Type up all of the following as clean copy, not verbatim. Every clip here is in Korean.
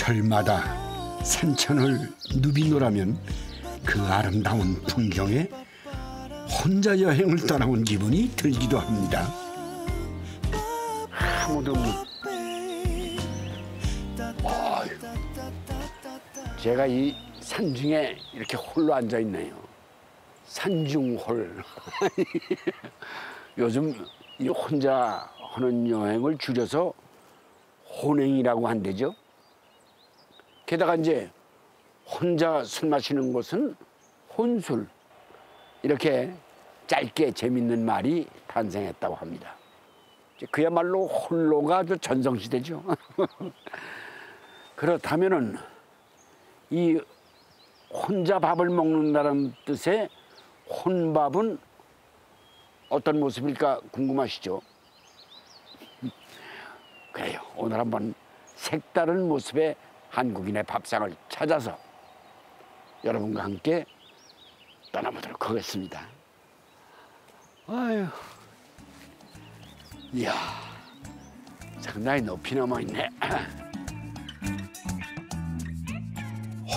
철마다 산천을 누비노라면 그 아름다운 풍경에 혼자 여행을 떠나온 기분이 들기도 합니다. 아무도 없는. 제가 이 산중에 이렇게 홀로 앉아 있네요. 산중홀. 요즘 이 혼자 하는 여행을 줄여서 혼행이라고 한대죠. 게다가 이제 혼자 술 마시는 곳은 혼술. 이렇게 짧게 재밌는 말이 탄생했다고 합니다. 그야말로 홀로가 아주 전성시대죠. 그렇다면은 이 혼자 밥을 먹는다는 뜻의 혼밥은 어떤 모습일까 궁금하시죠? 그래요. 오늘 한번 색다른 모습의 한국인의 밥상을 찾아서 여러분과 함께 떠나보도록 하겠습니다. 아유, 이야, 상당히 높이 넘어 있네.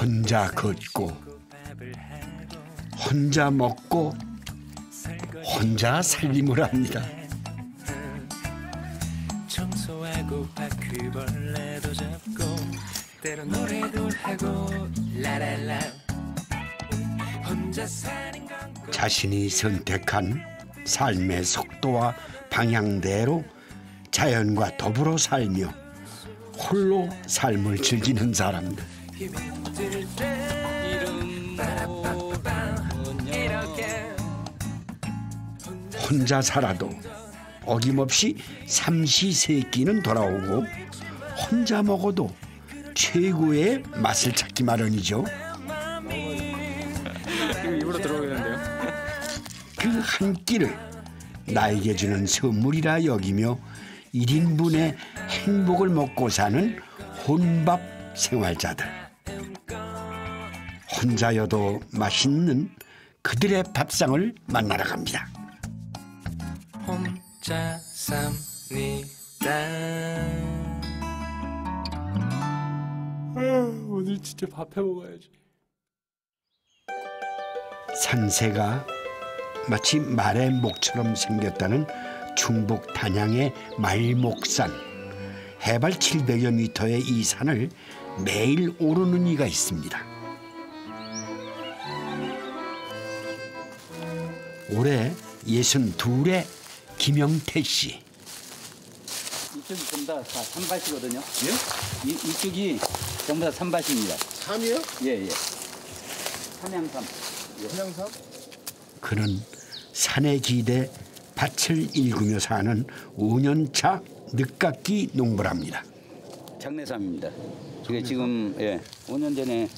혼자 걷고, 혼자 먹고, 혼자 살림을 합니다. 청소하고 바퀴벌레도 잡고 때로 노래도 하고 라라라 혼자 사는 건 자신이 선택한 삶의 속도와 방향대로 자연과 더불어 살며 홀로 삶을 즐기는 사람들. 혼자 살아도 어김없이 삼시세끼는 돌아오고 혼자 먹어도 최고의 맛을 찾기 마련이죠. 입으로 들어오겠는데요? 그 한 끼를 나에게 주는 선물이라 여기며 1인분의 행복을 먹고 사는 혼밥 생활자들. 혼자여도 맛있는 그들의 밥상을 만나러 갑니다. 혼자 삽니다. 오늘 진짜 밥 해 먹어야지. 산세가 마치 말의 목처럼 생겼다는 충북 단양의 말목산. 해발 700여 미터의 이 산을 매일 오르는 이가 있습니다. 올해 62의 김영태 씨. 이쪽이 전부 다 산밭이거든요. 예? 이쪽이 전부 다 산밭입니다. 삼이요? 예, 예. 삼양삼. 예. 삼양삼? 그는 산에 기대 밭을 일구며 사는 5년차 늦깎이 농부랍니다. 장내삼입니다. 그게 지금 5년 전에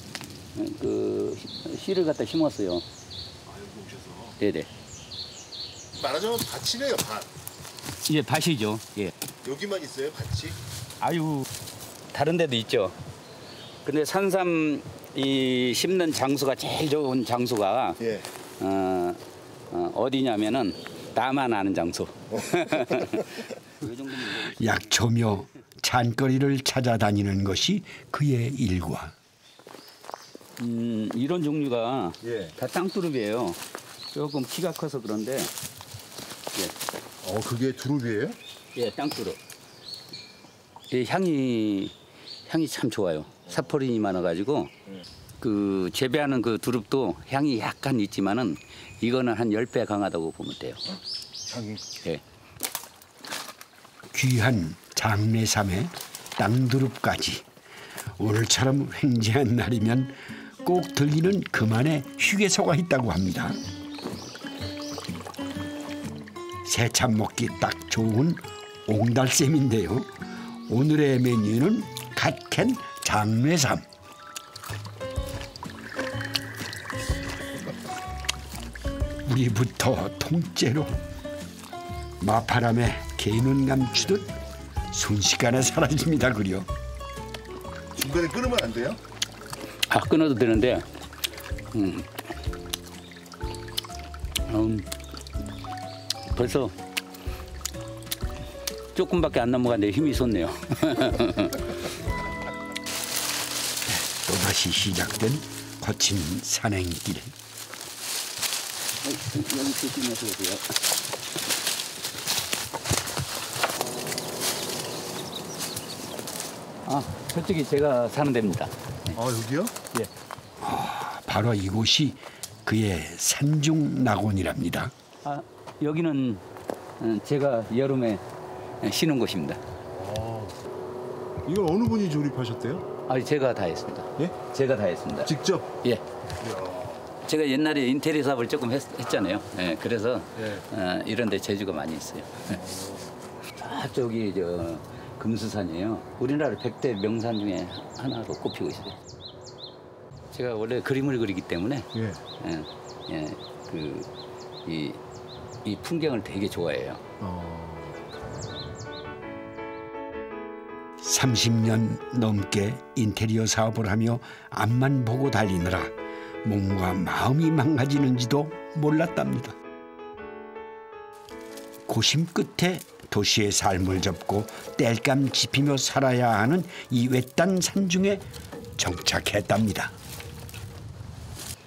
그 씨를 갖다 심었어요. 아이고 오셔서. 네네. 말하자면 밭이네요, 밭. 예, 밭이죠. 예. 여기만 있어요, 밭이? 아유, 다른 데도 있죠. 근데 산삼 이 심는 장소가 제일 좋은 장소가 예. 어디냐면은 나만 아는 장소. 약초며 잔거리를 찾아다니는 것이 그의 일과. 이런 종류가 예. 다 땅두릅이에요. 조금 키가 커서 그런데. 예. 그게 두릅이에요? 예, 땅두릅. 이 향이 참 좋아요. 사포닌이 많아가지고 그 재배하는 그 두릅도 향이 약간 있지만은 이거는 한 10배 강하다고 보면 돼요. 향이? 예. 귀한 장내삼에 땅두릅까지. 오늘처럼 횡재한 날이면 꼭 들리는 그만의 휴게소가 있다고 합니다. 새참 먹기 딱 좋은 옹달샘인데요. 오늘의 메뉴는 갓 캔 장내삼. 우리부터 통째로 마파람에 개눈 감추듯 순식간에 사라집니다. 그려. 중간에 끊으면 안 돼요? 아, 끊어도 되는데 벌써 조금밖에 안 넘어갔는데 힘이 솟네요. 다시 시작된 거친 산행길. 여기 조심해서 오세요. 아, 저쪽이 제가 사는 데입니다. 아 여기요? 예. 바로 이곳이 그의 산중 낙원이랍니다. 아, 여기는 제가 여름에 쉬는 곳입니다. 이걸 어느 분이 조립하셨대요? 아, 제가 다 했습니다. 예? 제가 다 했습니다. 직접? 예. 제가 옛날에 인테리어 사업을 조금 했잖아요. 예, 그래서 예. 이런 데 재주가 많이 있어요. 저쪽이 금수산이에요. 우리나라 100대 명산 중에 하나로 꼽히고 있어요. 제가 원래 그림을 그리기 때문에 예. 이 풍경을 되게 좋아해요. 30년 넘게 인테리어 사업을 하며 앞만 보고 달리느라 몸과 마음이 망가지는지도 몰랐답니다. 고심 끝에 도시의 삶을 접고 땔감 짚이며 살아야 하는 이 외딴 산중에 정착했답니다.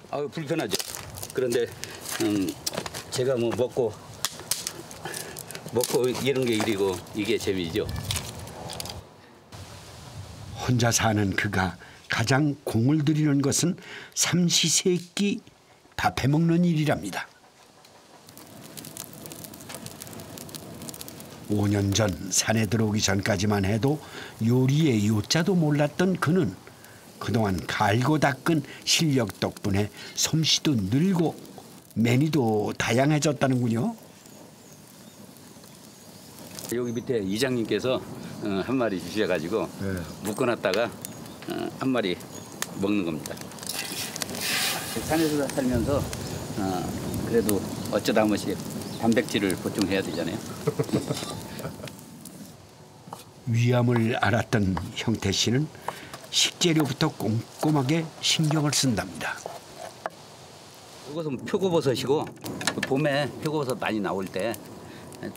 아유, 불편하죠. 그런데 제가 뭐 먹고 이런 게 일이고 이게 재미죠. 혼자 사는 그가 가장 공을 들이는 것은 삼시세끼 밥해 먹는 일이랍니다. 5년 전 산에 들어오기 전까지만 해도 요리의 요자도 몰랐던 그는 그동안 갈고 닦은 실력 덕분에 솜씨도 늘고 메뉴도 다양해졌다는군요. 여기 밑에 이장님께서 한 마리 주셔가지고 묶어놨다가 한 마리 먹는 겁니다. 산에서 살면서 그래도 어쩌다 한 번씩 단백질을 보충해야 되잖아요. 위암을 앓았던 형태 씨는 식재료부터 꼼꼼하게 신경을 쓴답니다. 이것은 표고버섯이고 봄에 표고버섯 많이 나올 때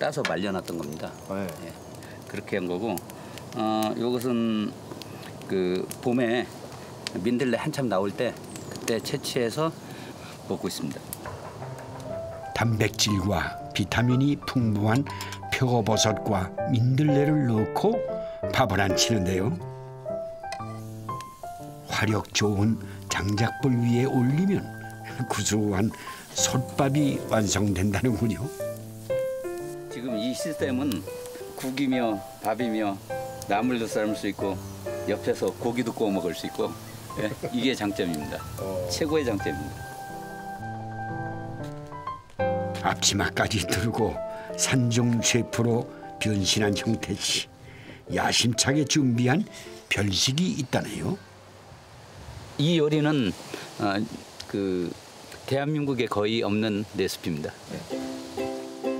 따서 말려놨던 겁니다. 네. 예, 그렇게 한 거고 이것은 그 봄에 민들레 한참 나올 때 그때 채취해서 먹고 있습니다. 단백질과 비타민이 풍부한 표고버섯과 민들레를 넣고 밥을 안 치는데요. 화력 좋은 장작불 위에 올리면 구수한 솥밥이 완성된다는군요. 지금 이 시스템은 국이며 밥이며 나물도 삶을 수 있고 옆에서 고기도 구워 먹을 수 있고 예, 이게 장점입니다. 최고의 장점입니다. 앞치마까지 들고 산중 셰프로 변신한 형태 씨. 야심차게 준비한 별식이 있다네요. 이 요리는 그 대한민국에 거의 없는 레시피입니다.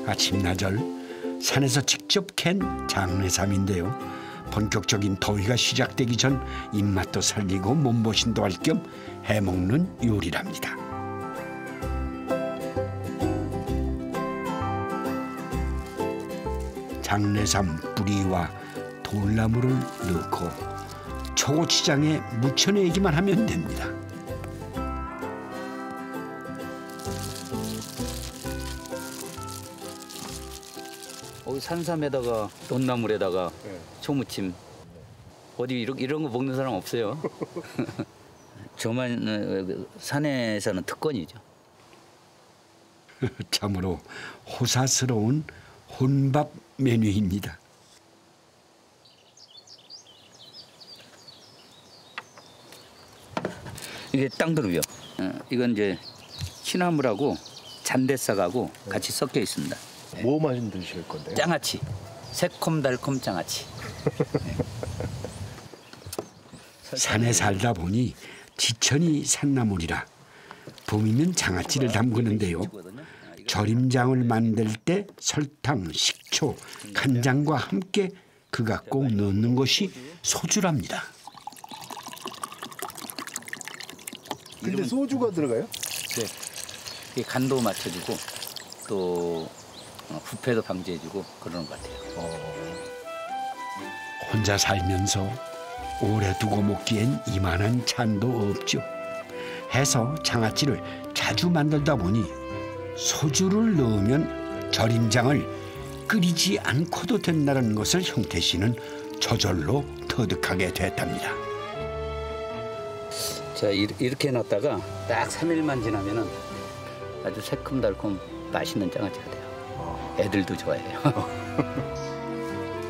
아침나절 산에서 직접 캔 장례삼인데요. 본격적인 더위가 시작되기 전 입맛도 살리고 몸보신도 할 겸 해먹는 요리랍니다. 장례삼 뿌리와 돌나무를 넣고 초고추장에 무쳐내기만 하면 됩니다. 산삼에다가 돈나물에다가 초무침 어디 이런 거 먹는 사람 없어요. 저만 산에서는 특권이죠. 참으로 호사스러운 혼밥 메뉴입니다. 이게 땅두릅이요. 이건 이제 취나물하고 잔대싹하고 같이 섞여 있습니다. 뭐 만드실 건데요? 장아찌, 새콤달콤 장아찌. 산에 살다 보니 지천이 산나물이라 봄이면 장아찌를 담그는데요. 절임장을 만들 때 설탕, 식초, 간장과 함께 그가 꼭 넣는 것이 소주랍니다. 근데 소주가 들어가요? 네. 이 간도 맞춰주고 또 부패도 방지해주고 그러는 것 같아요. 혼자 살면서 오래 두고 먹기엔 이만한 찬도 없죠. 해서 장아찌를 자주 만들다 보니 소주를 넣으면 절임장을 끓이지 않고도 된다는 것을 형태 씨는 저절로 터득하게 됐답니다. 자, 이렇게 해놨다가 딱 3일만 지나면은 아주 새콤달콤 맛있는 장아찌가 돼요. 애들도 좋아해요.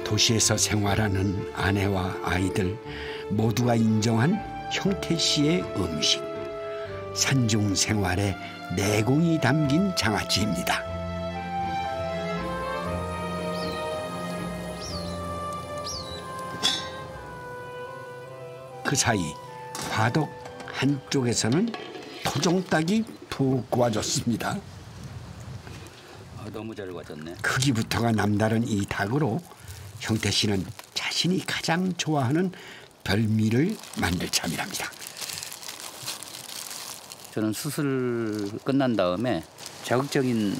도시에서 생활하는 아내와 아이들 모두가 인정한 형태 씨의 음식. 산중 생활의 내공이 담긴 장아찌입니다. 그 사이 화덕 한쪽에서는 토종닭이 푹 구워졌습니다. 너무 잘 구워졌네. 크기부터가 남다른 이 닭으로 형태 씨는 자신이 가장 좋아하는 별미를 만들 참이랍니다. 저는 수술 끝난 다음에 자극적인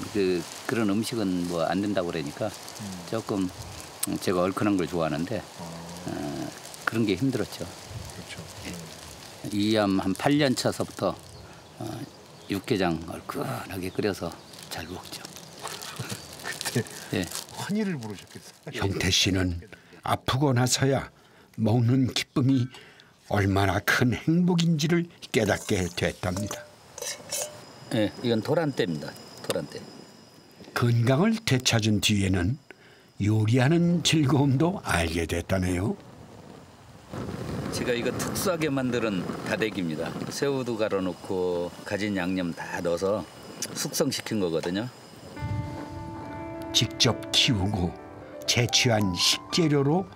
그런 음식은 뭐 안 된다고 그러니까 조금 제가 얼큰한 걸 좋아하는데 그런 게 힘들었죠. 그렇죠. 이암 한 8년 차서부터 육개장 얼큰하게 끓여서 잘 먹죠. 그때 예. 환희를 부르셨겠어요. 형태 씨는 아프고 나서야 먹는 기쁨이 얼마나 큰 행복인지를 깨닫게 됐답니다. 예, 이건 도란대입니다. 도란대. 건강을 되찾은 뒤에는 요리하는 즐거움도 알게 됐다네요. 제가 이거 특수하게 만드는 다대기입니다. 새우도 갈아놓고 가진 양념 다 넣어서 숙성시킨 거거든요. 직접 키우고 채취한 식재료로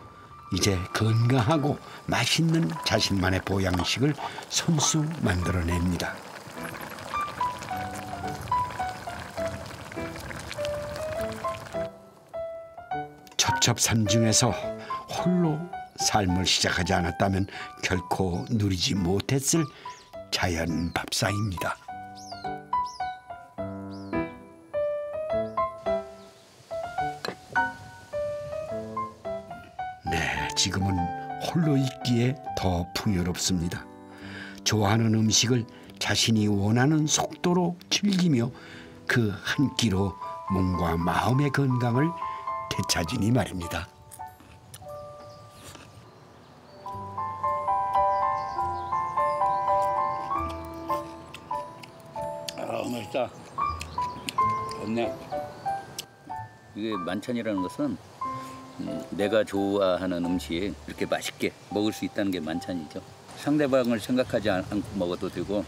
이제 건강하고 맛있는 자신만의 보양식을 손수 만들어냅니다. 첩첩산중에서 홀로 삶을 시작하지 않았다면 결코 누리지 못했을 자연 밥상입니다. 네, 지금은 홀로 있기에 더 풍요롭습니다. 좋아하는 음식을 자신이 원하는 속도로 즐기며 그 한 끼로 몸과 마음의 건강을 되찾으니 말입니다. 아, 맛있다. 좋네. 이게 만찬이라는 것은 내가 좋아하는 음식 이렇게 맛있게 먹을 수 있다는 게 만찬이죠. 상대방을 생각하지 않고 먹어도 되고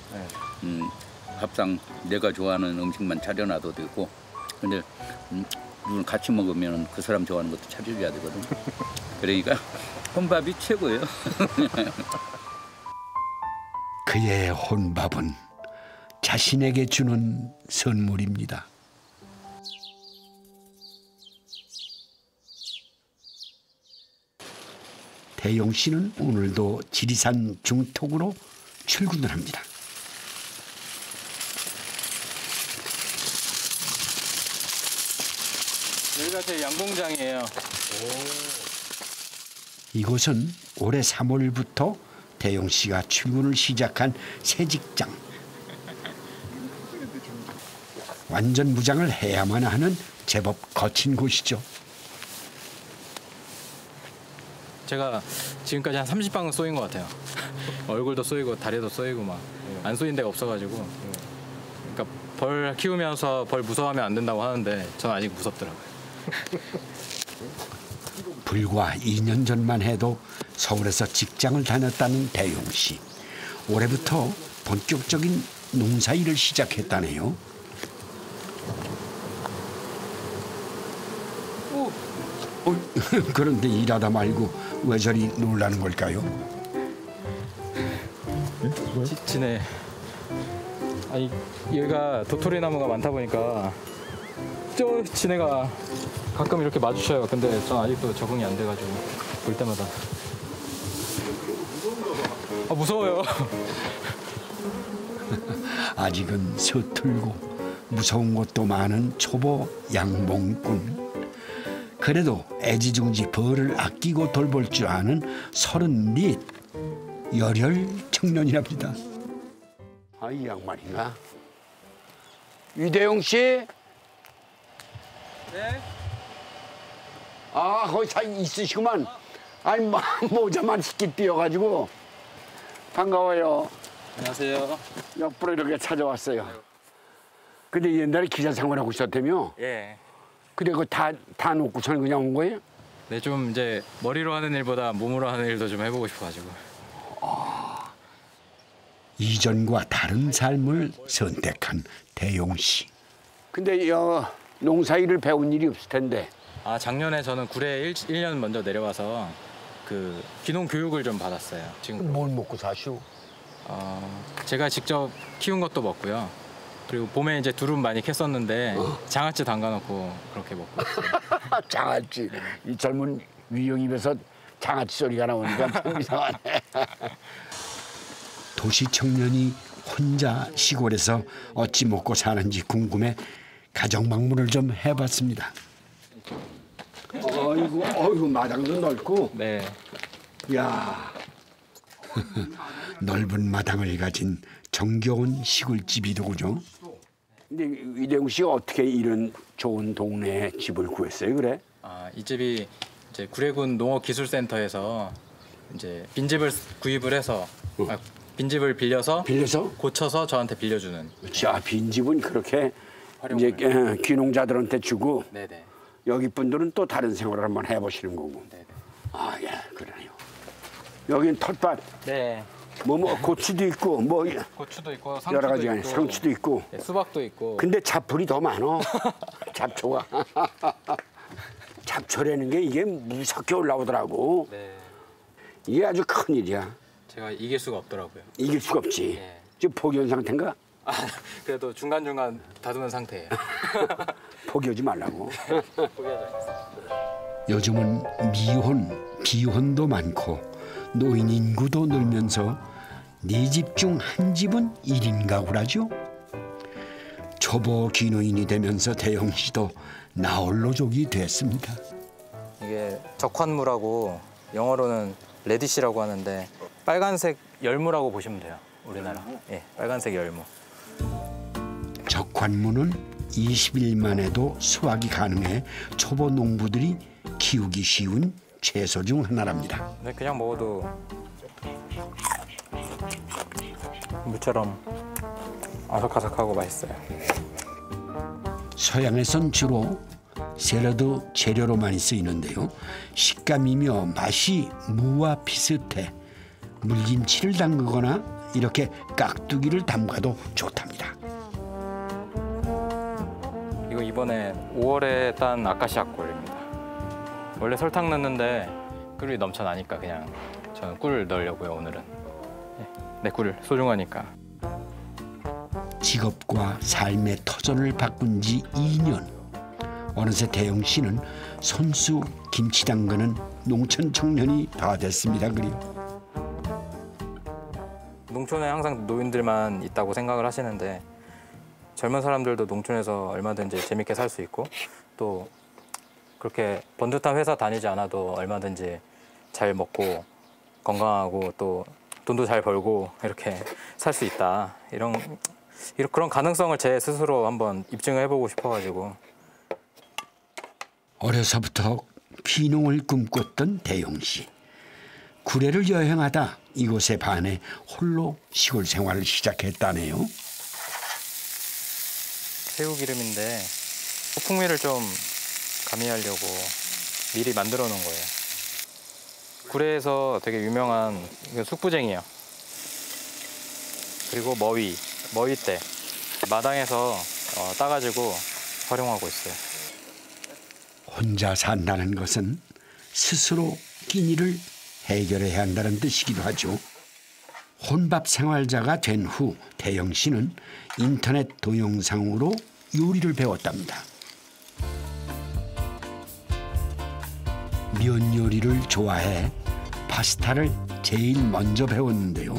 밥상 내가 좋아하는 음식만 차려놔도 되고 근데 누군 같이 먹으면 그 사람 좋아하는 것도 차려줘야 되거든. 그러니까 혼밥이 최고예요. 그의 혼밥은 자신에게 주는 선물입니다. 대용 씨는 오늘도 지리산 중턱으로 출근을 합니다. 여기가 제 양봉장이에요. 이곳은 올해 3월부터 대용 씨가 출근을 시작한 새 직장. 완전 무장을 해야만 하는 제법 거친 곳이죠. 제가 지금까지 한 30방은 쏘인 것 같아요. 얼굴도 쏘이고 다리도 쏘이고 막 안 쏘인 데가 없어가지고. 그러니까 벌 키우면서 벌 무서워하면 안 된다고 하는데 저는 아직 무섭더라고요. 불과 2년 전만 해도 서울에서 직장을 다녔다는 대용 씨. 올해부터 본격적인 농사일을 시작했다네요. 그런데 일하다 말고 왜 저리 놀라는 걸까요? 지네. 아니 여기가 도토리 나무가 많다 보니까 저 지네가 가끔 이렇게 마주쳐요. 근데 전 아직도 적응이 안 돼가지고 볼 때마다 아 무서워요. 아직은 서툴고 무서운 것도 많은 초보 양봉꾼. 그래도 애지중지 벌을 아끼고 돌볼 줄 아는 34 열혈 청년이랍니다. 아, 이 양반인가? 유대용 씨? 네. 아, 거기 다 있으시구만. 아니, 모자만 시키 띄어가지고. 반가워요. 안녕하세요. 옆으로 이렇게 찾아왔어요. 근데 옛날에 기자 생활하고 있었다며? 예. 근데 그거 다 놓고서는 그냥 온 거예요? 네, 좀 이제 머리로 하는 일보다 몸으로 하는 일도 좀 해보고 싶어가지고. 이전과 다른 삶을 선택한 대용 씨. 근데 농사 일을 배운 일이 없을 텐데. 아, 작년에 저는 구례에 1년 먼저 내려와서 그 귀농 교육을 좀 받았어요. 지금 뭘 먹고 사시오? 제가 직접 키운 것도 먹고요. 그리고 봄에 이제 두릅 많이 캤었는데 장아찌 담가놓고 그렇게 먹고 있어요. 장아찌. 이 젊은 위용 입에서 장아찌 소리가 나오니까 좀 이상하네. 도시 청년이 혼자 시골에서 어찌 먹고 사는지 궁금해 가정 방문을 좀 해봤습니다. 어이구 마당도 넓고. 네. 야, 넓은 마당을 가진 정겨운 시골집이더군요. 근데 이대웅 씨가 어떻게 이런 좋은 동네에 집을 구했어요, 그래? 아, 이 집이 이제 구례군 농업기술센터에서 이제 빈집을 구입을 해서 빈집을 빌려서 고쳐서 저한테 빌려주는. 자, 빈집은 그렇게 이제 귀농자들한테 주고. 네네. 여기 분들은 또 다른 생활을 한번 해보시는 거고. 네네. 아, 예, 그러네요. 여긴 텃밭. 네. 뭐 고추도 있고 뭐 고추도 있고 상추도 여러 가지 있고 상추도 있고. 네, 수박도 있고. 근데 잡풀이 더 많어. 잡초가. 잡초라는 게 이게 무섭게 올라오더라고. 네. 이게 아주 큰 일이야. 제가 이길 수가 없더라고요. 이길 수가 없지. 네. 지금 포기한 상태인가? 아, 그래도 중간중간 다듬은 상태예요. 포기하지 말라고. 포기하지 않겠습니다. 요즘은 미혼, 비혼도 많고 노인 인구도 늘면서 4집 중 1집은 1인 가구라죠. 초보 귀농인이 되면서 대용 씨도 나홀로족이 됐습니다. 이게 적환무라고 영어로는 레디시라고 하는데 빨간색 열무라고 보시면 돼요. 우리나라. 예, 빨간색 열무. 적환무는 20일만 해도 수확이 가능해 초보 농부들이 키우기 쉬운 채소 중 하나랍니다. 근데 그냥 먹어도 무처럼 아삭아삭하고 맛있어요. 서양에선 주로 샐러드 재료로 많이 쓰이는데요. 식감이며 맛이 무와 비슷해 물김치를 담그거나 이렇게 깍두기를 담가도 좋답니다. 이거 이번에 5월에 딴 아카시아 꿀입니다. 원래 설탕 넣는데 꿀이 넘쳐나니까 그냥 저는 꿀 넣으려고요, 오늘은. 내 꿀 소중하니까. 직업과 삶의 터전을 바꾼 지 2년. 어느새 대용 씨는 손수 김치 담그는 농촌 청년이 다 됐습니다. 그리고 농촌에 항상 노인들만 있다고 생각을 하시는데 젊은 사람들도 농촌에서 얼마든지 재밌게 살 수 있고 또 그렇게 번듯한 회사 다니지 않아도 얼마든지 잘 먹고 건강하고 또 돈도 잘 벌고 이렇게 살 수 있다. 그런 가능성을 제 스스로 한번 입증을 해보고 싶어가지고. 어려서부터 귀농을 꿈꿨던 대용 씨. 구례를 여행하다 이곳에 반해 홀로 시골 생활을 시작했다네요. 새우기름인데 풍미를 좀 가미하려고 미리 만들어 놓은 거예요. 구례에서 되게 유명한 숙부쟁이에요. 그리고 머위대 마당에서 따가지고 활용하고 있어요. 혼자 산다는 것은 스스로 끼니를 해결해야 한다는 뜻이기도 하죠. 혼밥 생활자가 된 후 대영 씨는 인터넷 동영상으로 요리를 배웠답니다. 면 요리를 좋아해 파스타를 제일 먼저 배웠는데요.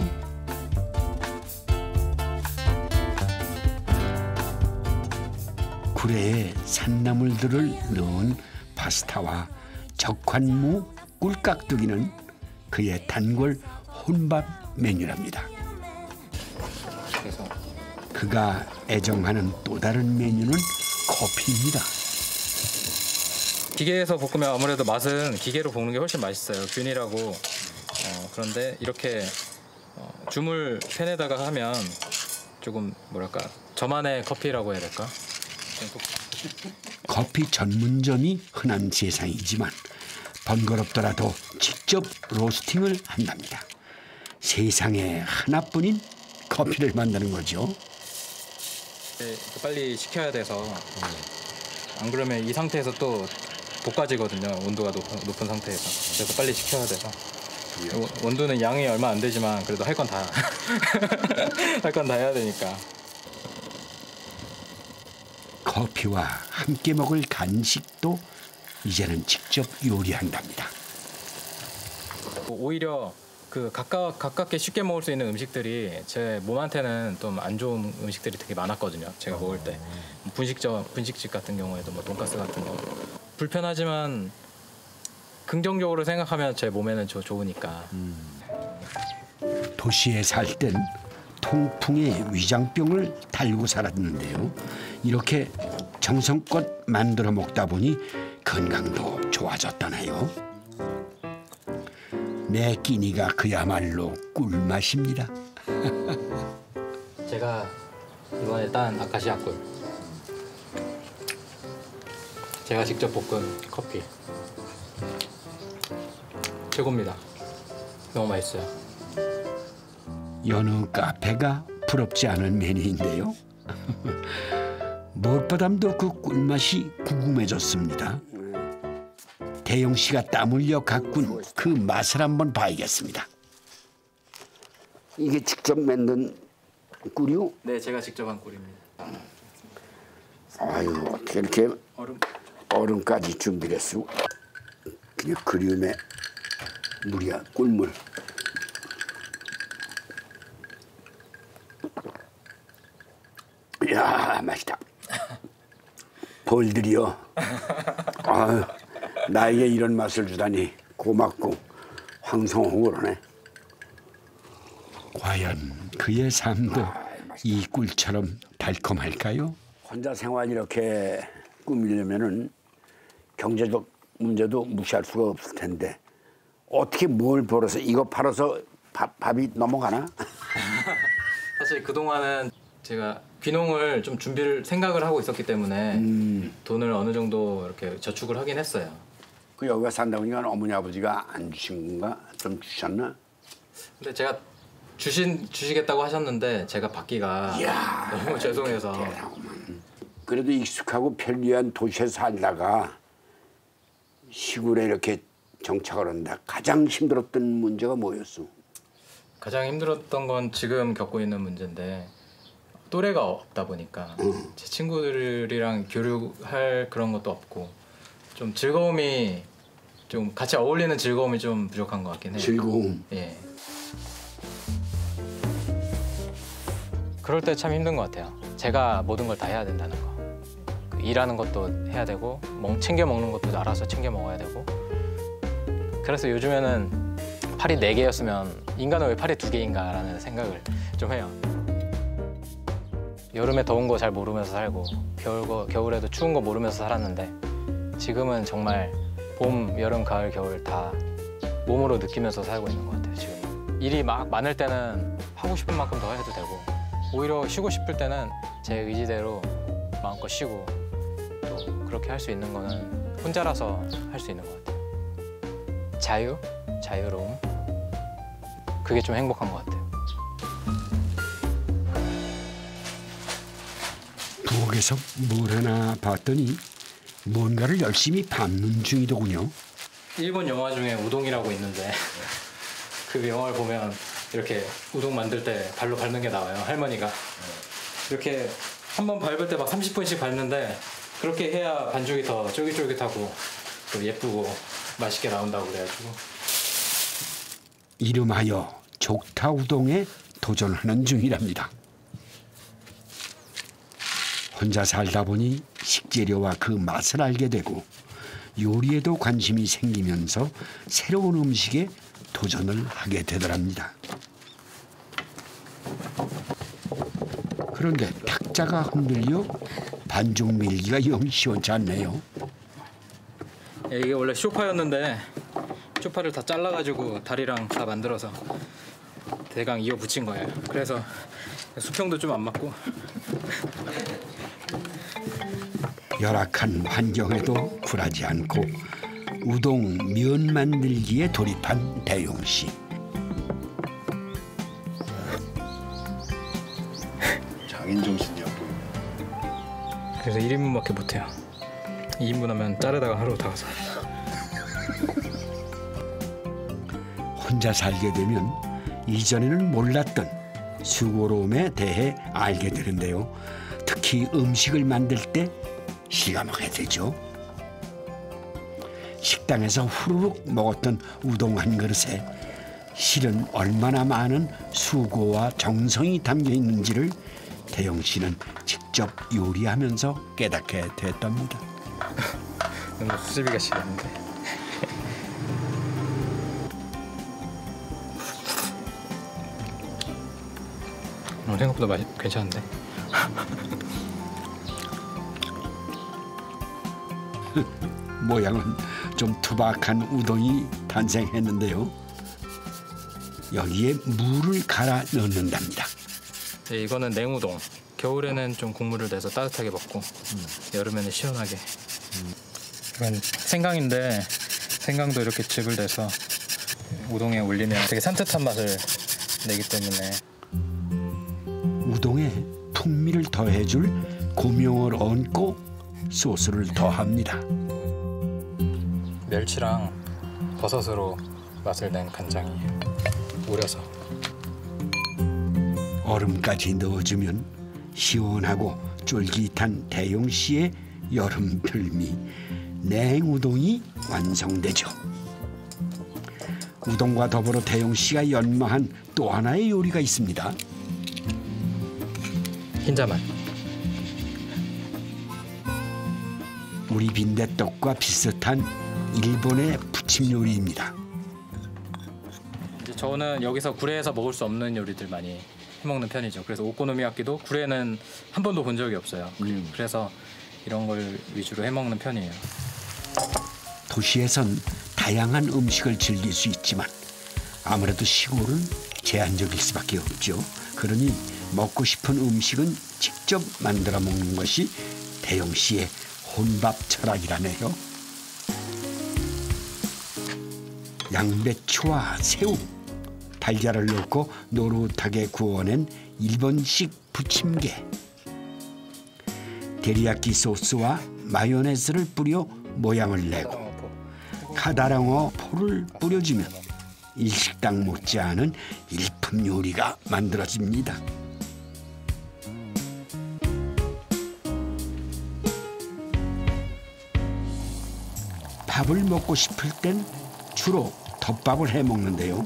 구례에 산나물들을 넣은 파스타와 적환무 꿀깍두기는 그의 단골 혼밥 메뉴랍니다. 그래서 그가 애정하는 또 다른 메뉴는 커피입니다. 기계에서 볶으면 아무래도 맛은 기계로 볶는 게 훨씬 맛있어요. 균일하고. 그런데 이렇게 주물 팬에다가 하면 조금 뭐랄까 저만의 커피라고 해야 될까? 커피 전문점이 흔한 세상이지만 번거롭더라도 직접 로스팅을 한답니다. 세상에 하나뿐인 커피를 만드는 거죠. 빨리 식혀야 돼서 안 그러면 이 상태에서 또 볶아지거든요. 온도가 높은 상태에서. 그래서 빨리 식혀야 돼서. 원두는 양이 얼마 안 되지만 그래도 할 건 다 할 건 다 해야 되니까. 커피와 함께 먹을 간식도 이제는 직접 요리한답니다. 오히려 그 가깝게 쉽게 먹을 수 있는 음식들이 제 몸한테는 좀 안 좋은 음식들이 되게 많았거든요. 제가 먹을 때 분식집 같은 경우에도 뭐 돈가스 같은 거 불편하지만 긍정적으로 생각하면 제 몸에는 좋으니까. 도시에 살 땐 통풍에 위장병을 달고 살았는데요. 이렇게 정성껏 만들어 먹다 보니 건강도 좋아졌다네요. 내 끼니가 그야말로 꿀맛입니다. 제가 이번에 딴 아카시아 꿀. 제가 직접 볶은 커피. 최고입니다. 너무 맛있어요. 여느 카페가 부럽지 않은 메뉴인데요. 무엇보다도 그 꿀맛이 궁금해졌습니다. 대용 씨가 땀 흘려 가꾼 그 맛을 한번 봐야겠습니다. 이게 직접 만든 꿀이요? 네, 제가 직접 한 꿀입니다. 아유, 어떻게 이렇게 얼음. 얼음까지 준비를 했어? 그냥 그리움에 물이야, 꿀물. 이야, 맛있다. 벌들이요. 아유, 나에게 이런 맛을 주다니 고맙고 황송하고 그러네. 과연 그의 삶도 이 꿀처럼 달콤할까요? 혼자 생활 이렇게 꾸미려면은 경제적 문제도 무시할 수가 없을 텐데 어떻게 뭘 벌어서 이거 팔아서 밥이 넘어가나? 사실 그동안은 제가 귀농을 좀 생각을 하고 있었기 때문에 돈을 어느 정도 이렇게 저축을 하긴 했어요. 그 여기가 산다 보니까 어머니 아버지가 안 주신 건가? 좀 주셨나? 근데 제가 주시겠다고 하셨는데 제가 받기가 이야, 너무 죄송해서. 대단하구만. 그래도 익숙하고 편리한 도시에 살다가 시골에 이렇게 정착을 한다. 가장 힘들었던 문제가 뭐였어? 가장 힘들었던 건 지금 겪고 있는 문제인데 또래가 없다 보니까 제 친구들이랑 교류할 그런 것도 없고 좀 즐거움이 좀 같이 어울리는 즐거움이 좀 부족한 것 같긴 해요. 즐거움. 예. 그럴 때 참 힘든 것 같아요. 제가 모든 걸 다 해야 된다는 거. 일하는 것도 해야 되고 챙겨 먹는 것도 알아서 챙겨 먹어야 되고. 그래서 요즘에는 팔이 4개였으면 인간은 왜 팔이 2개인가 라는 생각을 좀 해요. 여름에 더운 거 잘 모르면서 살고 겨울에도 추운 거 모르면서 살았는데 지금은 정말 봄, 여름, 가을, 겨울 다 몸으로 느끼면서 살고 있는 것 같아요. 지금 일이 막 많을 때는 하고 싶은 만큼 더 해도 되고 오히려 쉬고 싶을 때는 제 의지대로 마음껏 쉬고 또 그렇게 할 수 있는 거는 혼자라서 할 수 있는 것 같아요. 자유로움 그게 좀 행복한 것 같아요. 부엌에서 뭘 하나 봤더니 뭔가를 열심히 밟는 중이더군요. 일본 영화 중에 우동이라고 있는데 그 영화를 보면 이렇게 우동 만들 때 발로 밟는 게 나와요. 할머니가 이렇게 한번 밟을 때 막 30분씩 밟는데 그렇게 해야 반죽이 더 쫄깃쫄깃하고 또 예쁘고 맛있게 나온다고 그래가지고 이름하여 족타 우동에 도전하는 중이랍니다. 혼자 살다 보니 식재료와 그 맛을 알게 되고 요리에도 관심이 생기면서 새로운 음식에 도전을 하게 되더랍니다. 그런데 탁자가 흔들려 반죽 밀기가 영 시원치 않네요. 이게 원래 쇼파였는데 쇼파를 다 잘라가지고 다리랑 다 만들어서 대강 이어 붙인 거예요. 그래서 수평도 좀 안 맞고. 열악한 환경에도 굴하지 않고 우동 면 만들기에 돌입한 대용 씨. 장인 정신이야. 그래서 1인분밖에 못해요. 2인분 하면 자르다가 하루 다 가서. 혼자 살게 되면 이전에는 몰랐던 수고로움에 대해 알게 되는데요. 특히 음식을 만들 때 실감하게 되죠. 식당에서 후루룩 먹었던 우동 한 그릇에 실은 얼마나 많은 수고와 정성이 담겨 있는지를 대용 씨는 직접 요리하면서 깨닫게 됐답니다. 너무 수제비가 싫었는데. 생각보다 맛이 괜찮은데. 모양은 좀 투박한 우동이 탄생했는데요. 여기에 물을 갈아 넣는답니다. 네, 이거는 냉우동. 겨울에는 좀 국물을 내서 따뜻하게 먹고 여름에는 시원하게. 이건 생강인데 생강도 이렇게 즙을 내서 우동에 올리면 되게 산뜻한 맛을 내기 때문에. 우동에 풍미를 더해줄 고명을 얹고 소스를 더합니다. 멸치랑 버섯으로 맛을 낸 간장이에요. 우려서. 얼음까지 넣어주면 시원하고 쫄깃한 대용 씨의 여름 별미 냉우동이 완성되죠. 우동과 더불어 대용 씨가 연마한 또 하나의 요리가 있습니다. 흰자만. 우리 빈대떡과 비슷한 일본의 부침 요리입니다. 이제 저는 여기서 구례에서 먹을 수 없는 요리들 많이 해먹는 편이죠. 그래서 오코노미야끼도 구례는 한 번도 본 적이 없어요. 그래서 이런 걸 위주로 해먹는 편이에요. 도시에선 다양한 음식을 즐길 수 있지만 아무래도 시골은 제한적일 수밖에 없죠. 그러니 먹고 싶은 음식은 직접 만들어 먹는 것이 대용 씨의 혼밥 철학이라네요. 양배추와 새우, 달걀을 넣고 노릇하게 구워낸 일본식 부침개. 데리야끼 소스와 마요네즈를 뿌려 모양을 내고 카다랑어 포를 뿌려주면 일식당 못지않은 일품 요리가 만들어집니다. 밥을 먹고 싶을 땐 주로 덮밥을 해 먹는데요.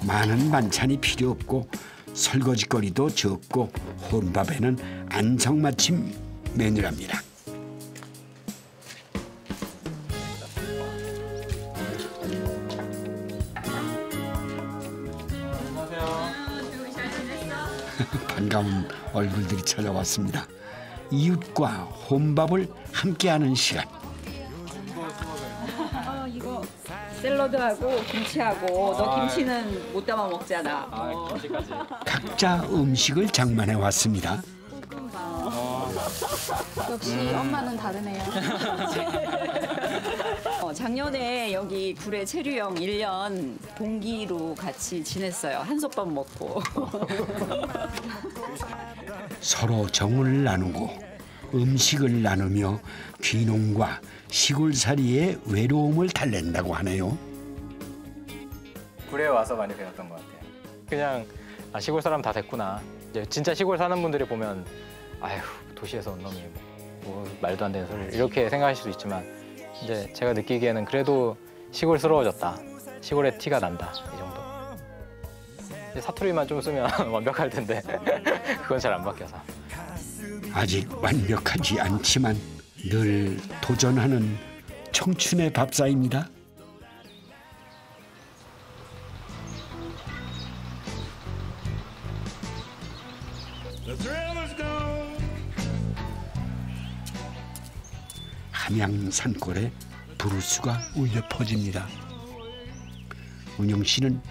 많은 반찬이 필요 없고 설거지거리도 적고 혼밥에는 안성맞춤 메뉴랍니다. 반가운 얼굴들이 찾아왔습니다. 이웃과 혼밥을 함께하는 시간. 이거 샐러드하고 김치하고 너 김치는 못 담아 먹잖아. 각자 음식을 장만해 왔습니다. 역시 엄마는 다르네요. 작년에 여기 구례 체류형 1년 동기로 같이 지냈어요. 한솥밥 먹고. 서로 정을 나누고 음식을 나누며 귀농과 시골살이의 외로움을 달랜다고 하네요. 구례에 와서 많이 배웠던 것 같아요. 그냥 시골 사람 다 됐구나. 이제 진짜 시골 사는 분들이 보면 아휴 도시에서 온 놈이 뭐 말도 안 되는 소리 이렇게 생각하실 수도 있지만 이제 제가 느끼기에는 그래도 시골스러워졌다. 시골의 티가 난다. 이 정도. 이제 사투리만 좀 쓰면 완벽할 텐데 그건 잘 안 바뀌어서. 아직 완벽하지 않지만 늘 도전하는 청춘의 밥상입니다. 함양 산골에 부르스가 울려 퍼집니다. 은영 씨는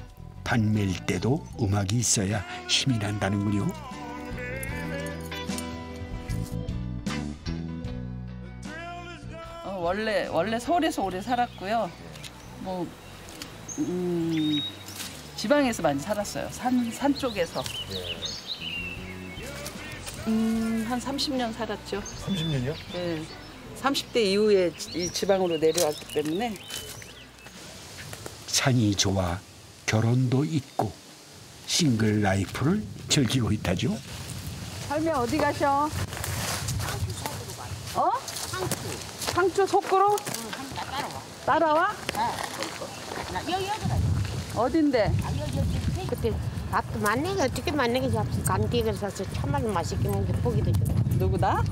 반매일 때도 음악이 있어야 힘이 난다는군요. 원래 서울에서 오래 살았고요. 뭐 지방에서 많이 살았어요. 산 쪽에서. 한 30년 살았죠. 30년이요? 네. 30대 이후에 이 지방으로 내려왔기 때문에. 산이 좋아 결혼도 있고 싱글 라이프를 즐기고 있다죠. 할매 어디 가셔? 어? 상추 속구로? 따라와. 여기 어딘데? 그때 밥도 만나게 어떻게 만나게 잡수 감기를 사서 참말로 맛있게 먹게 보기도 좋아. 누구 나?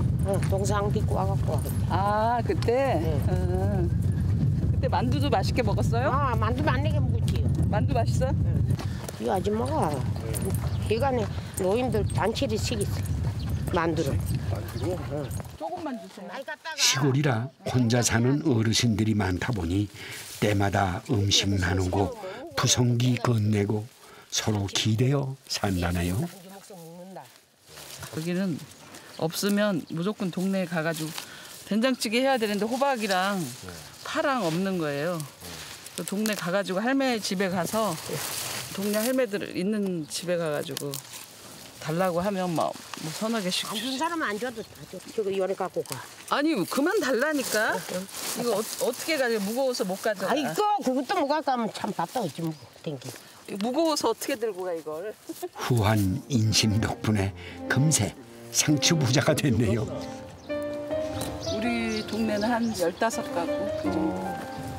동상 빚고 와갖고. 아 그때? 네. 그때 만두도 맛있게 먹었어요? 아 만두 만나게 먹었지요. 만두 맛있어? 이 아줌마가 기간에 노인들 단체를 시켰어. 만두를. 조금만 주세요. 시골이라 혼자 사는 어르신들이 많다 보니 때마다 음식 나누고 부성기 건네고 서로 기대어 산다네요. 여기는 없으면 무조건 동네에 가가지고 된장찌개 해야 되는데 호박이랑 파랑 없는 거예요. 그래서 동네 가가지고 할매 집에 가서 동네 할매들 있는 집에 가가지고 달라고 하면 뭐 서너 개씩. 안 준 사람은 안 줘도 다 줘. 저거 요래 갖고 가. 아니 그만 달라니까. 이거 어떻게 가져? 무거워서 못 가져. 아 이거 그것도 못 갖고 가면 참 바빠겠지 뭐. 땡기. 무거워서 어떻게 들고 가 이걸? 후한 인심 덕분에 금세 상추 부자가 됐네요. 우리 동네는 한 15가구.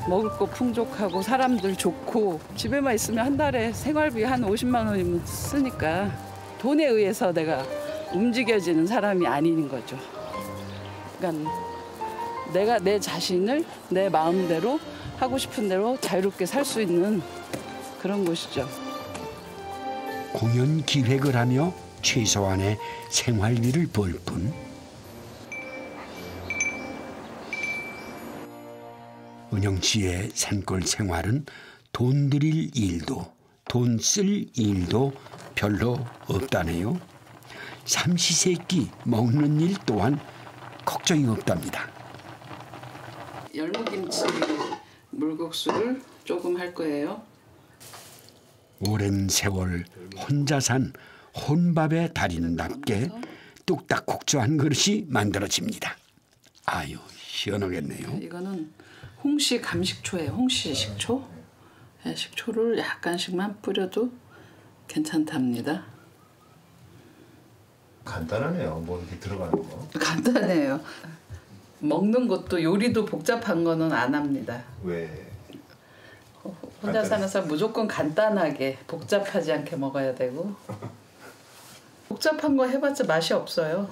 먹을 거 풍족하고 사람들 좋고 집에만 있으면 한 달에 생활비 한 50만 원이면 쓰니까 돈에 의해서 내가 움직여지는 사람이 아닌 거죠. 그러니까 내가 내 자신을 내 마음대로 하고 싶은 대로 자유롭게 살 수 있는 그런 곳이죠. 공연 기획을 하며 최소한의 생활비를 벌 뿐 은영 씨의 산골 생활은 돈 들일 일도 돈 쓸 일도 별로 없다네요. 삼시세끼 먹는 일 또한 걱정이 없답니다. 열무김치 물국수를 조금 할 거예요. 오랜 세월 혼자 산 혼밥의 달인답게 뚝딱 국수한 그릇이 만들어집니다. 아유 시원하겠네요. 이거는 홍시 감식초예요. 홍시 식초. 식초를 약간씩만 뿌려도 괜찮답니다. 간단하네요. 뭐 이렇게 들어가는 거. 간단해요. 먹는 것도 요리도 복잡한 거는 안 합니다. 왜? 혼자 사는 사람 무조건 간단하게 복잡하지 않게 먹어야 되고 복잡한 거 해봤자 맛이 없어요.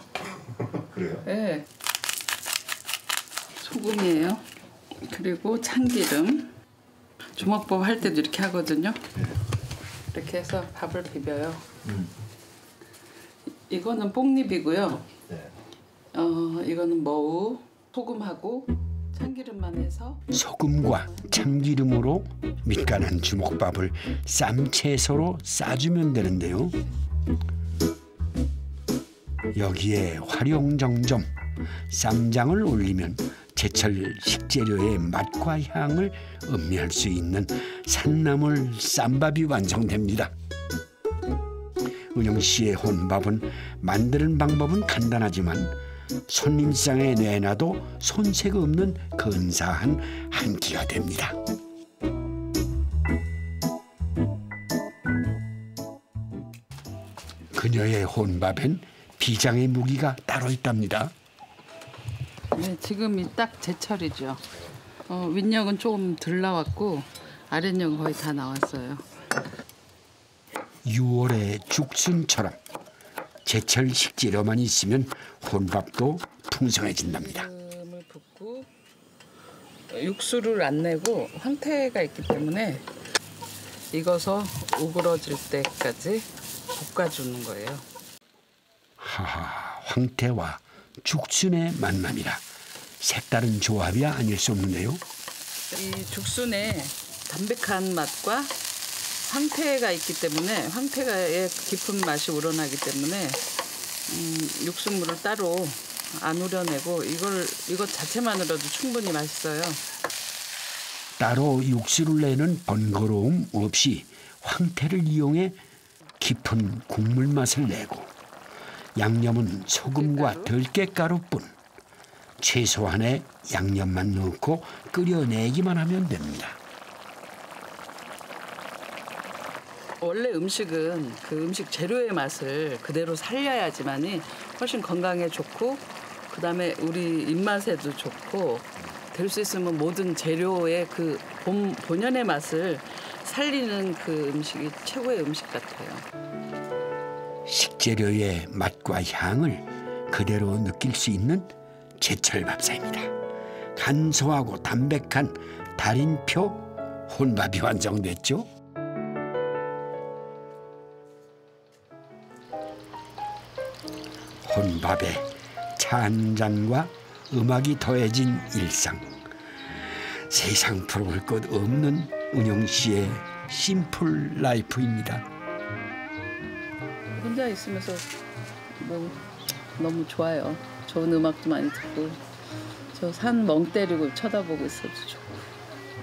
그래요? 네. 소금이에요. 그리고 참기름. 주먹밥 할 때도 이렇게 하거든요. 이렇게 해서 밥을 비벼요. 이거는 뽕잎이고요. 네. 이거는 머우, 소금하고 참기름만 해서. 소금과 참기름으로 밑간한 주먹밥을 쌈채소로 싸주면 되는데요. 여기에 활용정점, 쌈장을 올리면 제철 식재료의 맛과 향을 음미할 수 있는 산나물 쌈밥이 완성됩니다. 은영 씨의 혼밥은 만드는 방법은 간단하지만 손님상에 내놔도 손색 없는 근사한 한 끼가 됩니다. 그녀의 혼밥엔 비장의 무기가 따로 있답니다. 네, 지금이 딱 제철이죠. 윗역은 조금 덜 나왔고 아랫역은 거의 다 나왔어요. 6월의 죽순처럼 제철 식재료만 있으면 혼밥도 풍성해진답니다. 기름을 붓고 육수를 안 내고 황태가 있기 때문에 익어서 오그러질 때까지 볶아주는 거예요. 하하, 황태와 죽순의 만남이라 색다른 조합이 아닐 수 없는데요. 이 죽순에 담백한 맛과 황태가 있기 때문에 황태의 깊은 맛이 우러나기 때문에 육수물을 따로 안 우려내고 이것 자체만으로도 충분히 맛있어요. 따로 육수를 내는 번거로움 없이 황태를 이용해 깊은 국물 맛을 내고 양념은 소금과 들깨가루뿐 최소한의 양념만 넣고 끓여내기만 하면 됩니다. 원래 음식은 그 음식 재료의 맛을 그대로 살려야지만이 훨씬 건강에 좋고 그다음에 우리 입맛에도 좋고 될 수 있으면 모든 재료의 그 본연의 맛을 살리는 그 음식이 최고의 음식 같아요. 식재료의 맛과 향을 그대로 느낄 수 있는 제철 밥상입니다. 간소하고 담백한 달인표 혼밥이 완성됐죠. 혼밥에 차 한 잔과 음악이 더해진 일상. 세상 부러울 것 없는 은영 씨의 심플 라이프입니다. 혼자 있으면서 뭐 너무 좋아요. 좋은 음악도 많이 듣고 저 산 멍 때리고 쳐다보고 있어도 좋고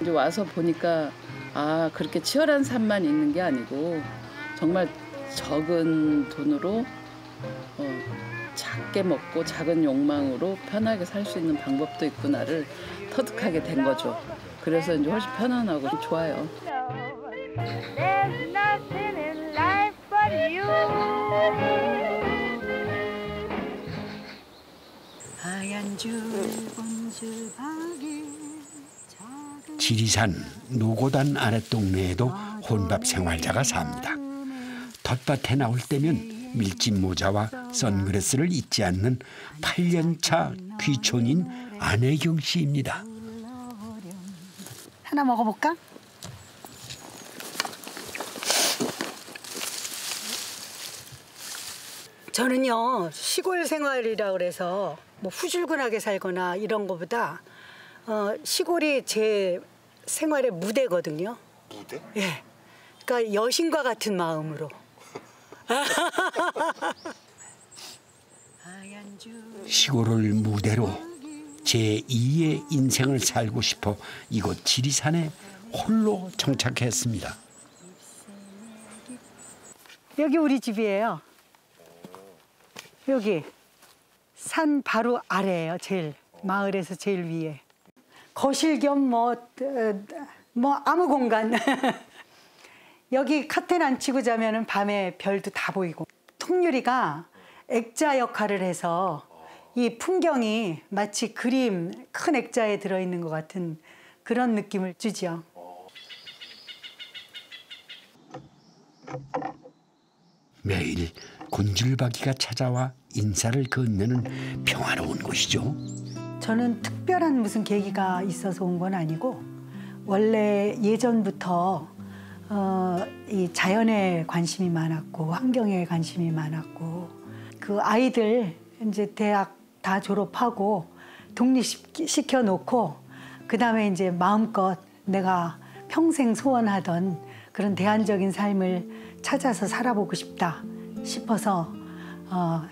이제 와서 보니까 아 그렇게 치열한 삶만 있는 게 아니고 정말 적은 돈으로 작게 먹고 작은 욕망으로 편하게 살 수 있는 방법도 있구나를 터득하게 된 거죠. 그래서 이제 훨씬 편안하고 좋아요. 지리산 노고단 아랫동네에도 혼밥 생활자가 삽니다. 텃밭에 나올 때면 밀짚 모자와 선글라스를 잊지 않는 8년차 귀촌인 안혜경 씨입니다. 하나 먹어볼까? 저는요 시골 생활이라 그래서 뭐 후줄근하게 살거나 이런 거보다 시골이 제 생활의 무대거든요. 무대? 예. 그러니까 여신과 같은 마음으로. 시골을 무대로 제2의 인생을 살고 싶어 이곳 지리산에 홀로 정착했습니다. 여기 우리 집이에요. 여기 산 바로 아래예요. 제일 마을에서 제일 위에. 거실 겸 뭐 아무 공간. 여기 커튼 안 치고 자면은 밤에 별도 다 보이고. 통유리가 액자 역할을 해서 이 풍경이 마치 그림 큰 액자에 들어있는 것 같은 그런 느낌을 주죠. 매일 곤줄박이가 찾아와 인사를 건네는 평화로운 곳이죠. 저는 특별한 무슨 계기가 있어서 온 건 아니고 원래 예전부터 이 자연에 관심이 많았고 환경에 관심이 많았고 그 아이들 이제 대학 다 졸업하고 독립시켜 놓고 그다음에 이제 마음껏 내가 평생 소원하던 그런 대안적인 삶을 찾아서 살아보고 싶다 싶어서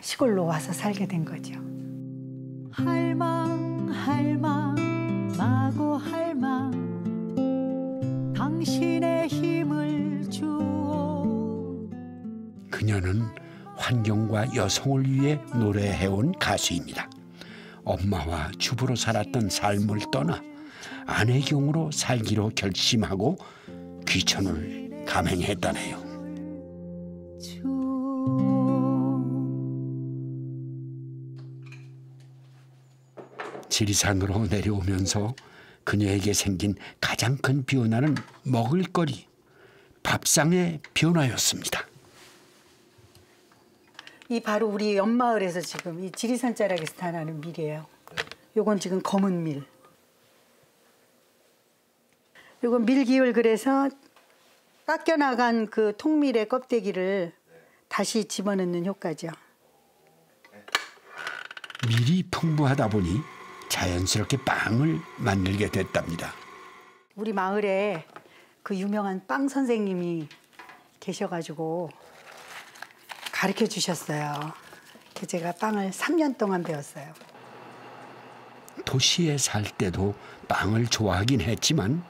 시골로 와서 살게 된 거죠. 할망 마고 할망 당신의 힘을 주오. 그녀는 환경과 여성을 위해 노래해온 가수입니다. 엄마와 주부로 살았던 삶을 떠나 안혜경으로 살기로 결심하고 귀촌을 감행했다네요. 지리산으로 내려오면서 그녀에게 생긴 가장 큰 변화는 먹을거리, 밥상의 변화였습니다. 이 바로 우리 옆마을에서 지금 이 지리산 자락에서 다 나는 밀이에요. 요건 지금 검은 밀. 그리고 밀기울 그래서 깎여나간 그 통밀의 껍데기를 다시 집어넣는 효과죠. 밀이 풍부하다 보니 자연스럽게 빵을 만들게 됐답니다. 우리 마을에 그 유명한 빵 선생님이 계셔가지고 가르쳐 주셨어요. 제가 빵을 3년 동안 배웠어요. 도시에 살 때도 빵을 좋아하긴 했지만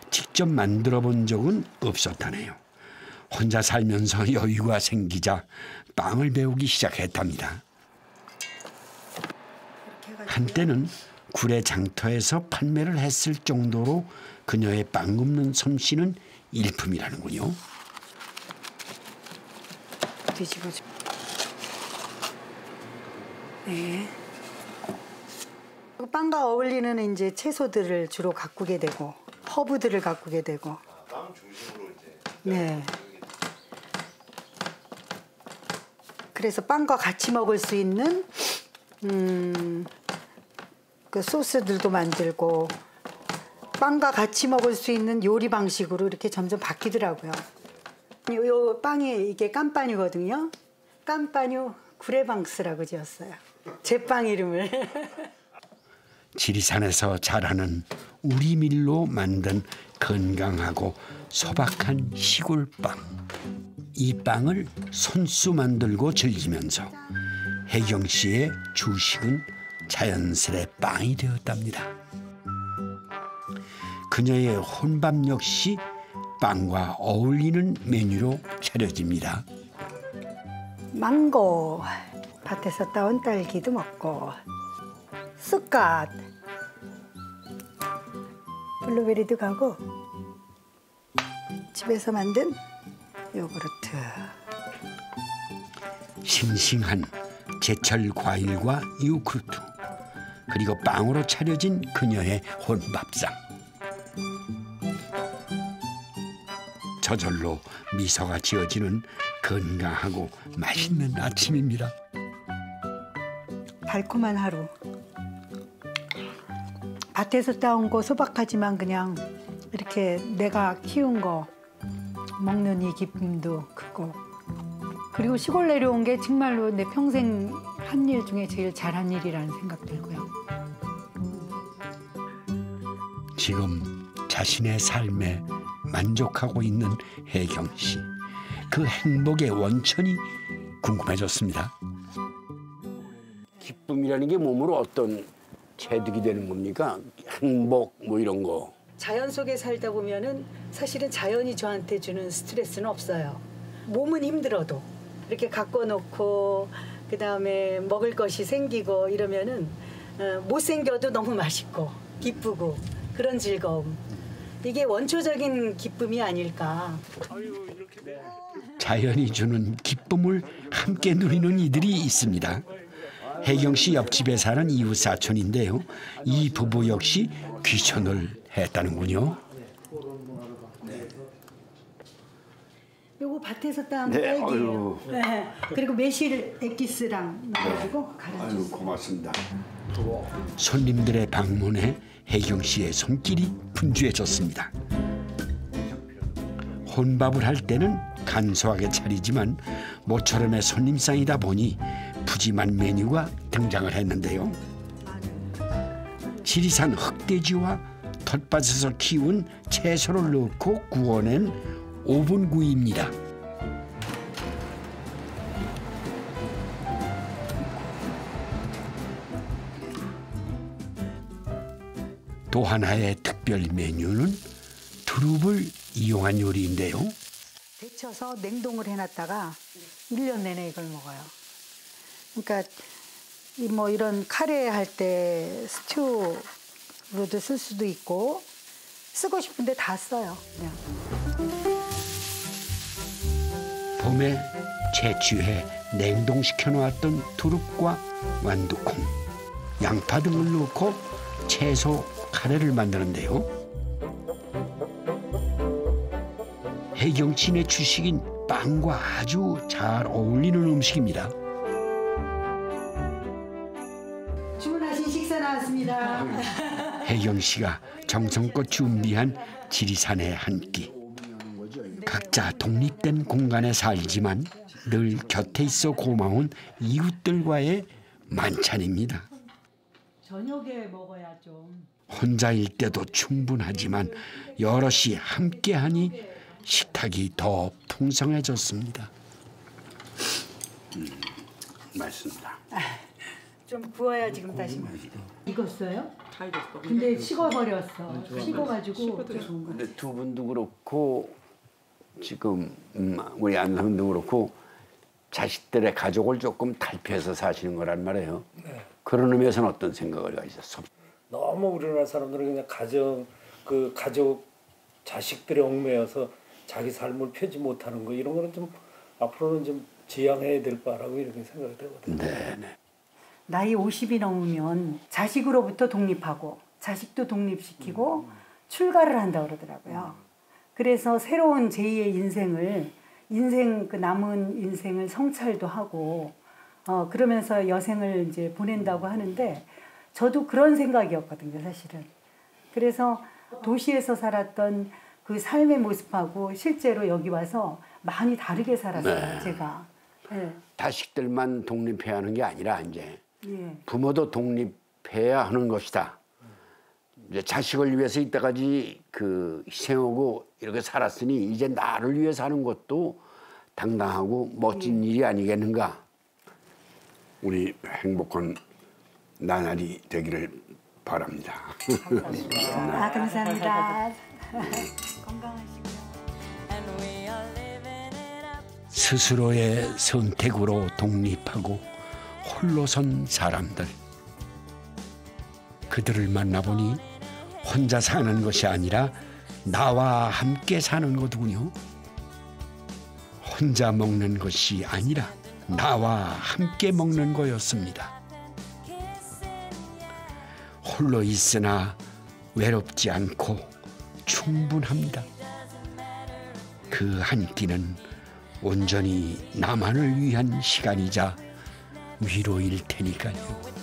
직접 만들어 본 적은 없었다네요. 혼자 살면서 여유가 생기자 빵을 배우기 시작했답니다. 한때는 구례 장터에서 판매를 했을 정도로 그녀의 빵 굽는 솜씨는 일품이라는군요. 뒤집어줘. 네. 빵과 어울리는 이제 채소들을 주로 가꾸게 되고 허브들을 가꾸게 되고. 빵 중심으로 이제. 네. 그래서 빵과 같이 먹을 수 있는 그 소스들도 만들고 빵과 같이 먹을 수 있는 요리 방식으로 이렇게 점점 바뀌더라고요. 요 빵이 이게 깜빠뉴거든요. 깜빠뉴 구례방스라고 지었어요. 제 빵 이름을. 지리산에서 자라는 우리밀로 만든 건강하고 소박한 시골빵. 이 빵을 손수 만들고 즐기면서 혜경 씨의 주식은 자연스레 빵이 되었답니다. 그녀의 혼밥 역시 빵과 어울리는 메뉴로 차려집니다. 망고, 밭에서 따온 딸기도 먹고, 쑥갓, 블루베리도 가고, 집에서 만든 요구르트. 싱싱한 제철 과일과 요구르트, 그리고 빵으로 차려진 그녀의 혼밥상. 저절로 미소가 지어지는 건강하고 맛있는 아침입니다. 달콤한 하루. 밭에서 따온 거 소박하지만 그냥 이렇게 내가 키운 거 먹는 이 기쁨도 크고, 그리고 시골 내려온 게 정말로 내 평생 한 일 중에 제일 잘한 일이라는 생각 들고요. 지금 자신의 삶에 만족하고 있는 혜경 씨. 그 행복의 원천이 궁금해졌습니다. 기쁨이라는 게 몸으로 어떤 체득이 되는 겁니까? 행복 뭐 이런 거. 자연 속에 살다 보면은 사실은 자연이 저한테 주는 스트레스는 없어요. 몸은 힘들어도 이렇게 갖고 놓고 그다음에 먹을 것이 생기고 이러면은 못 생겨도 너무 맛있고 기쁘고 그런 즐거움. 이게 원초적인 기쁨이 아닐까. 자연이 주는 기쁨을 함께 누리는 이들이 있습니다. 혜경 씨 옆집에 사는 이웃 사촌인데요. 이 부부 역시 귀촌을 했다는군요. 요거 밭에서 따온 딸기예요. 네. 그리고 매실 액기스랑 넣어가지고 갈아주세요. 아유, 고맙습니다. 손님들의 방문에 혜경 씨의 손길이 분주해졌습니다. 혼밥을 할 때는 간소하게 차리지만 모처럼의 손님상이다 보니 푸짐한 메뉴가 등장을 했는데요. 지리산 흑돼지와 텃밭에서 키운 채소를 넣고 구워낸 오븐구이입니다. 또 하나의 특별 메뉴는 두릅을 이용한 요리인데요. 데쳐서 냉동을 해놨다가 1년 내내 이걸 먹어요. 그러니까 뭐 이런 카레 할 때 스튜로도 쓸 수도 있고 쓰고 싶은데 다 써요. 그냥. 봄에 채취해 냉동시켜 놓았던 두릅과 완두콩, 양파 등을 넣고 채소 카레를 만드는데요. 혜경 씨네 주식인 빵과 아주 잘 어울리는 음식입니다. 주문하신 식사 나왔습니다. 혜경 씨가 정성껏 준비한 지리산의 한 끼. 각자 독립된 공간에 살지만 늘 곁에 있어 고마운 이웃들과의 만찬입니다. 저녁에 먹어야 좀. 혼자일 때도 충분하지만 여럿이 함께하니 식탁이 더 풍성해졌습니다. 맛있습니다. 좀 구워야 지금 다시 익었어요? 다 익었어. 근데 식어버렸어. 식어가지고. 근데 두 분도 그렇고 지금 우리 안성도 그렇고 자식들의 가족을 조금 탈피해서 사시는 거란 말이에요. 네. 그런 의미에서는 어떤 생각을 가지셨어? 너무 우리나라 사람들은 그냥 가족 자식들의 얽매여서 자기 삶을 펴지 못하는 거 이런 거는 좀 앞으로는 좀 지양해야 될 바라고 이렇게 생각이 되거든요. 네. 나이 50이 넘으면 자식으로부터 독립하고 자식도 독립시키고 출가를 한다고 그러더라고요. 그래서 새로운 제2의 그 남은 인생을 성찰도 하고 그러면서 여생을 이제 보낸다고 하는데 저도 그런 생각이었거든요, 사실은. 그래서 도시에서 살았던 그 삶의 모습하고 실제로 여기 와서 많이 다르게 살았어요, 네. 제가. 네. 자식들만 독립해야 하는 게 아니라 이제 예. 부모도 독립해야 하는 것이다. 이제 자식을 위해서 이때까지 그 희생하고 이렇게 살았으니 이제 나를 위해서 하는 것도 당당하고 멋진 일이 아니겠는가. 우리 행복한 나날이 되기를 바랍니다. 감사합니다. 감사합니다. 건강하시고요. 스스로의 선택으로 독립하고 홀로 선 사람들. 그들을 만나보니 혼자 사는 것이 아니라 나와 함께 사는 거더군요. 혼자 먹는 것이 아니라 나와 함께 먹는 거였습니다. 홀로 있으나 외롭지 않고 충분합니다. 그 한 끼는 온전히 나만을 위한 시간이자 위로일 테니까요.